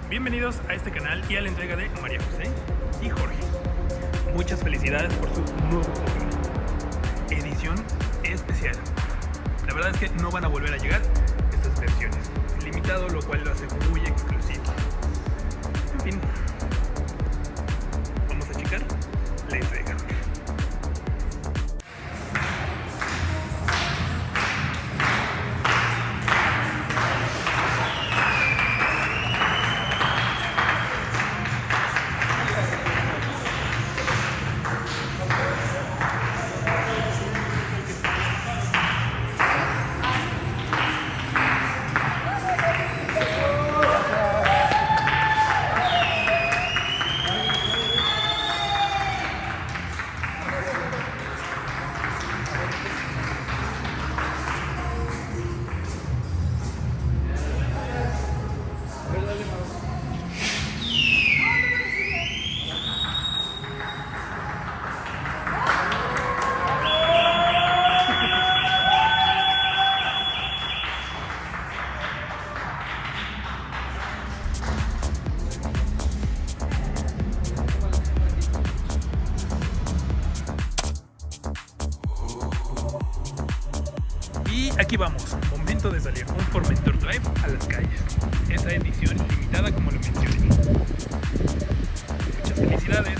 Bienvenidos a este canal y a la entrega de María José y Jorge. Muchas felicidades por su nuevo hobby. Edición especial. La verdad es que no van a volver a llegar estas versiones. Limitado, lo cual lo hace muy exclusivo. En fin, vamos a checar la entrega. Y aquí vamos, momento de salir un Formentor Drive a las calles. Esa edición limitada como lo mencioné. Muchas felicidades.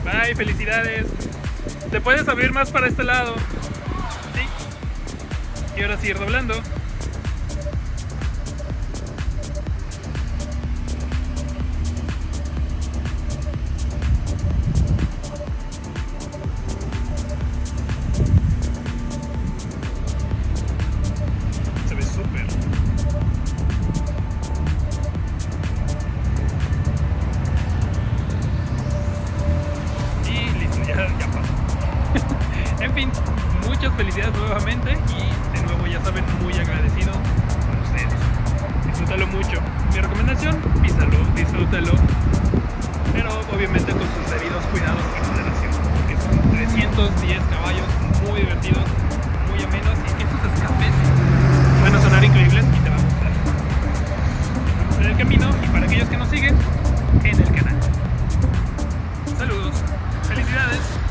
Bye, felicidades. ¿Te puedes abrir más para este lado? Sí. Y ahora sí, ir doblando. En fin, muchas felicidades nuevamente y de nuevo ya saben, muy agradecido con ustedes. Disfrútalo mucho. Mi recomendación, písalo, disfrútalo, pero obviamente con sus debidos cuidados y moderación, porque son 310 caballos muy divertidos, muy amenos y esos escapes van a sonar increíbles y te va a gustar. Estamos en el camino y para aquellos que nos siguen en el canal. Saludos, felicidades.